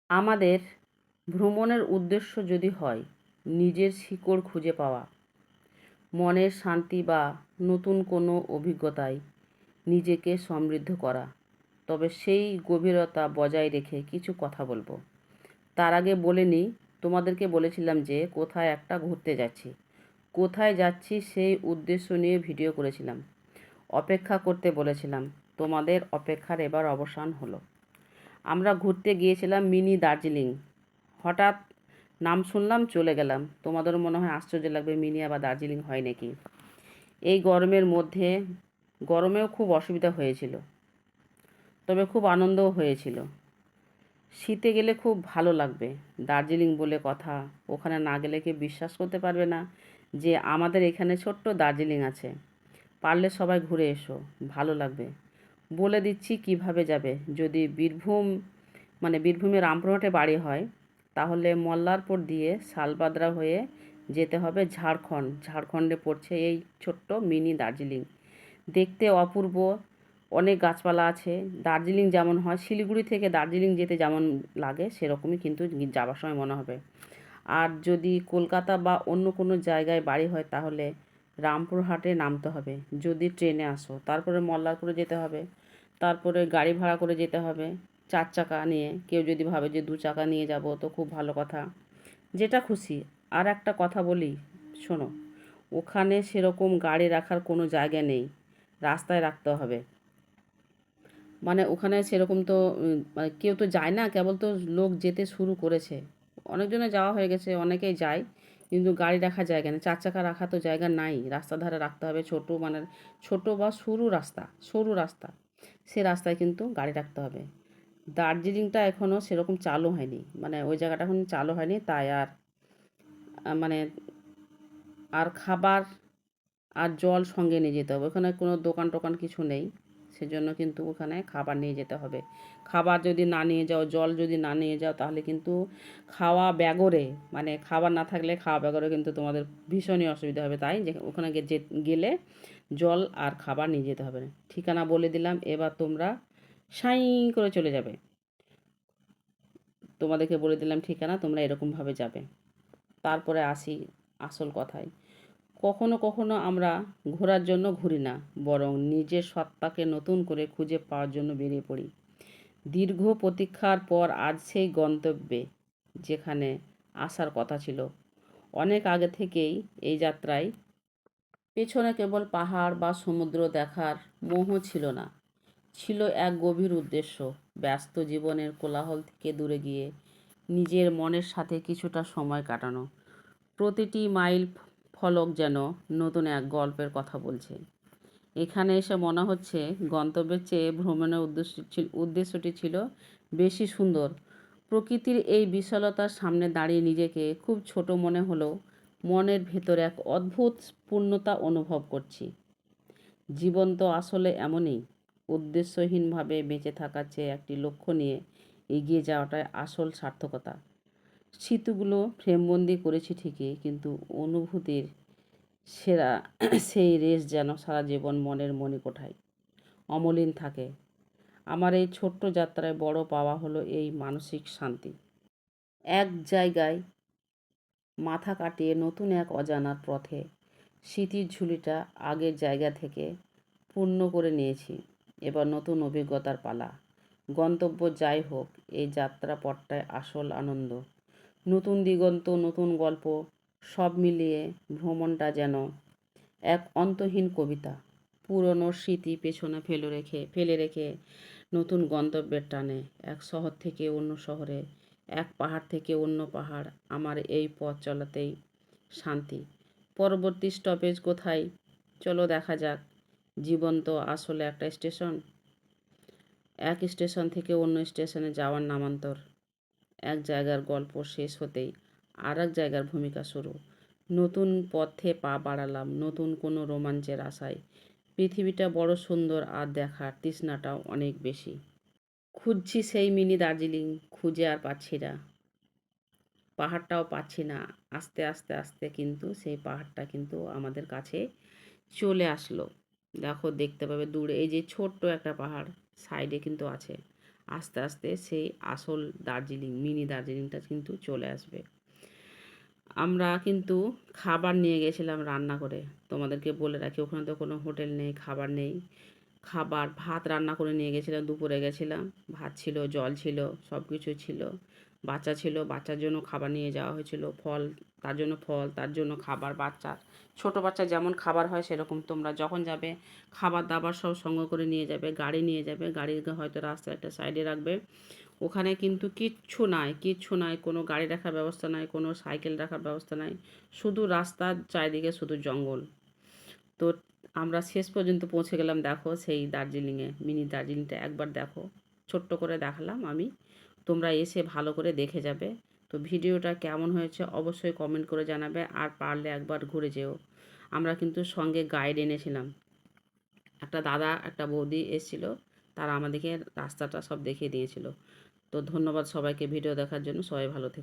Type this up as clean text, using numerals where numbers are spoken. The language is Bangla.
আমাদের ভ্রমণের উদ্দেশ্য যদি হয় নিজের শিকড় খুঁজে পাওয়া, মনের শান্তি বা নতুন কোনো অভিজ্ঞতায় নিজেকে সমৃদ্ধ করা, তবে সেই গভীরতা বজায় রেখে কিছু কথা বলবো। তার আগে বলে নিই, তোমাদেরকে বলেছিলাম যে কোথায় একটা ঘুরতে যাচ্ছি। কোথায় যাচ্ছি সেই উদ্দেশ্য নিয়ে ভিডিও করেছিলাম। অপেক্ষা করতে বলেছিলাম। তোমাদের অপেক্ষার এবার অবসান হলো। আমরা ঘুরতে গিয়েছিলাম মিনি দার্জিলিং। হঠাৎ নাম শুনলাম চলে গেলাম। তোমাদেরও মনে হয় আশ্চর্য লাগবে, মিনি আবার দার্জিলিং হয় নাকি। এই গরমের মধ্যে, গরমেও খুব অসুবিধা হয়েছিল, তবে খুব আনন্দও হয়েছিল। শীতে গেলে খুব ভালো লাগবে। দার্জিলিং বলে কথা, ওখানে না গেলে কি বিশ্বাস করতে পারবে না যে আমাদের এখানে ছোট্ট দার্জিলিং আছে। পারলে সবাই ঘুরে এসো, ভালো লাগবে। বলে দিচ্ছি কিভাবে যাবে। যদি বীরভূমে রামপুরহাটে বাড়ি হয়, তাহলে মল্লারপুর দিয়ে শালবাদরা হয়ে যেতে হবে ঝাড়খণ্ড। ঝাড়খণ্ডে পড়ছে এই ছোট্ট মিনি দার্জিলিং। দেখতে অপূর্ব, অনেক গাছপালা আছে। দার্জিলিং যেমন হয়, শিলিগুড়ি থেকে দার্জিলিং যেতে যেমন লাগে সেরকমই কিন্তু যাওয়ার সময় মনে হবে। আর যদি কলকাতা বা অন্য কোনো জায়গায় বাড়ি হয়, তাহলে রামপুরহাটে নামতে হবে যদি ট্রেনে আসো। তারপরে মল্লারপুরে যেতে হবে, তারপরে গাড়ি ভাড়া করে যেতে হবে 4 চাকা নিয়ে। কেউ যদি ভাবে যে 2 চাকা নিয়ে যাব তো খুব ভালো কথা, যেটা খুশি। আর একটা কথা বলি, শোনো, ওখানে সেরকম গাড়ি রাখার কোনো জায়গা নেই, রাস্তায় রাখতে হবে। মানে ওখানে সেরকম তো মানে কেউ তো যায় না, কেবল তো লোক যেতে শুরু করেছে। অনেকজনে যাওয়া হয়ে গেছে, অনেকেই যায়, কিন্তু গাড়ি রাখার জায়গা নেই। 4 চাকা রাখা তো জায়গা নাই, রাস্তার ধারে রাখতে হবে। ছোট বা সরু রাস্তা, সে রাস্তায় কিন্তু গাড়ি রাখতে হবে। দার্জিলিংটা এখনও সেরকম চালু হয়নি, মানে ওই জায়গাটা এখন চালু হয়নি, তাই মানে আর খাবার আর জল সঙ্গে নিয়ে যেতে হবে। ওখানে কোনো দোকান টোকান কিছু নেই, সেজন্য কিন্তু ওখানে খাবার নিয়ে যেতে হবে। খাবার যদি না নিয়ে যাও, জল যদি না নিয়ে যাও, তাহলে কিন্তু খাওয়া ব্যাগরে, মানে খাবার না থাকলে খাওয়া ব্যাগরে কিন্তু তোমাদের ভীষণই অসুবিধা হবে। তাই যে ওখানে গেলে জল আর খাবার নিয়ে যেতে হবে। ঠিকানা বলে দিলাম, এবার তোমরা সাঁই করে চলে যাবে। তোমাদেরকে বলে দিলাম ঠিকানা, তোমরা এরকমভাবে যাবে। তারপরে আসি আসল কথায়। কখনো কখনো আমরা ঘোরার জন্য ঘুরি না, বরং নিজের সত্তাকে নতুন করে খুঁজে পাওয়ার জন্য বেরিয়ে পড়ি। দীর্ঘ প্রতীক্ষার পর আজ সেই গন্তব্যে, যেখানে আসার কথা ছিল অনেক আগে থেকেই। এই যাত্রায় পেছনে কেবল পাহাড় বা সমুদ্র দেখার মোহ ছিল না, ছিল এক গভীর উদ্দেশ্য। ব্যস্ত জীবনের কোলাহল থেকে দূরে গিয়ে নিজের মনের সাথে কিছুটা সময় কাটানো। প্রতিটি মাইল ফলক যেন নতুন এক গল্পের কথা বলছে। এখানে এসে মনে হচ্ছে গন্তব্যের চেয়ে ভ্রমণের উদ্দেশ্যটি ছিল বেশি সুন্দর। প্রকৃতির এই বিশালতার সামনে দাঁড়িয়ে নিজেকে খুব ছোট মনে হলেও মনের ভেতরে এক অদ্ভুত পূর্ণতা অনুভব করছি। জীবন তো আসলে এমনই, উদ্দেশ্যহীনভাবে বেঁচে থাকার চেয়ে একটি লক্ষ্য নিয়ে এগিয়ে যাওয়াটাই আসল সার্থকতা। স্মৃতিগুলো ফ্রেমবন্দি করেছি ঠিকই, কিন্তু অনুভূতির সেরা সেই রেশ যেন সারা জীবন মনের মণিকোঠায় অমলিন থাকে। আমার এই ছোট্ট যাত্রায় বড় পাওয়া হলো এই মানসিক শান্তি। এক জায়গায় মাথা কাটিয়ে নতুন এক অজানার পথে স্মৃতির ঝুলিটা আগের জায়গা থেকে পূর্ণ করে নিয়েছি। এবার নতুন অভিজ্ঞতার পালা। গন্তব্য যাই হোক, এই যাত্রা পথটায় আসল আনন্দ। নতুন দিগন্ত, নতুন গল্প, সব মিলিয়ে ভ্রমণটা যেন এক অন্তহীন কবিতা। পুরনো স্মৃতি পেছনে ফেলে রেখে নতুন গন্তব্যের টানে, এক শহর থেকে অন্য শহরে, এক পাহাড় থেকে অন্য পাহাড়। আমার এই পথ চলাতেই শান্তি। পরবর্তী স্টপেজ কোথায়, চলো দেখা যাক। জীবন তো আসলে একটা স্টেশন, এক স্টেশন থেকে অন্য স্টেশনে যাওয়ার নামান্তর। এক জায়গার গল্প শেষ হতেই আর এক জায়গার ভূমিকা শুরু। নতুন পথে পা বাড়ালাম, নতুন কোনো রোমাঞ্চের আশায়। পৃথিবীটা বড় সুন্দর, আর দেখার তৃষ্ণাটাও অনেক বেশি। খুঁজছি সেই মিনি দার্জিলিং, খুঁজে আর পাচ্ছি না। পাহাড়টাও পাচ্ছি না। আস্তে আস্তে আস্তে কিন্তু সেই পাহাড়টা কিন্তু আমাদের কাছে চলে আসলো। দেখো, দেখতে পাবে দূরে এই যে ছোট্ট একটা পাহাড় সাইডে কিন্তু আছে। আস্তে আস্তে সেই আসল দার্জিলিং, মিনি দার্জিলিংটা কিন্তু চলে আসবে। আমরা কিন্তু খাবার নিয়ে গেছিলাম রান্না করে। তোমাদেরকে বলে রাখি, ওখানে তো কোনো হোটেল নেই, খাবার নেই। ভাত রান্না করে নিয়ে গেছিলাম, দুপুরে গেছিলাম। ভাত ছিল, জল ছিল, সব কিছু ছিল। বাচ্চা ছিল, বাচ্চার জন্য খাবার নিয়ে যাওয়া হয়েছিল। তার জন্য ফল, তার জন্য খাবার। ছোট বাচ্চা যেমন খাবার হয় সেরকম তোমরা যখন যাবে খাবার দাবার সব সঙ্গে করে নিয়ে যাবে। গাড়ি নিয়ে যাবে, গাড়িকে হয়তো রাস্তার একটা সাইডে রাখবে। ওখানে কিন্তু কিচ্ছু নাই, কোনো গাড়ি রাখার ব্যবস্থা নাই, কোনো সাইকেল রাখার ব্যবস্থা নাই। শুধু রাস্তার চারিদিকে শুধু জঙ্গল। তো আমরা শেষ পর্যন্ত পৌঁছে গেলাম, দেখো সেই দার্জিলিংয়ে, মিনি দার্জিলিংটা একবার দেখো। ছোট্ট করে দেখালাম আমি, তোমরা এসে ভালো করে দেখে যাবে। তো ভিডিওটা কেমন হয়েছে অবশ্যই কমেন্ট করে জানাবে, আর পারলে একবার ঘুরে যেও। আমরা কিন্তু সঙ্গে গাইড এনেছিলাম, একটা দাদা একটা বৌদি এসেছিল, তারা আমাদেরকে রাস্তাটা সব দেখিয়ে দিয়েছিল। তো ধন্যবাদ সবাইকে ভিডিও দেখার জন্য, সবাই ভালো থেকো।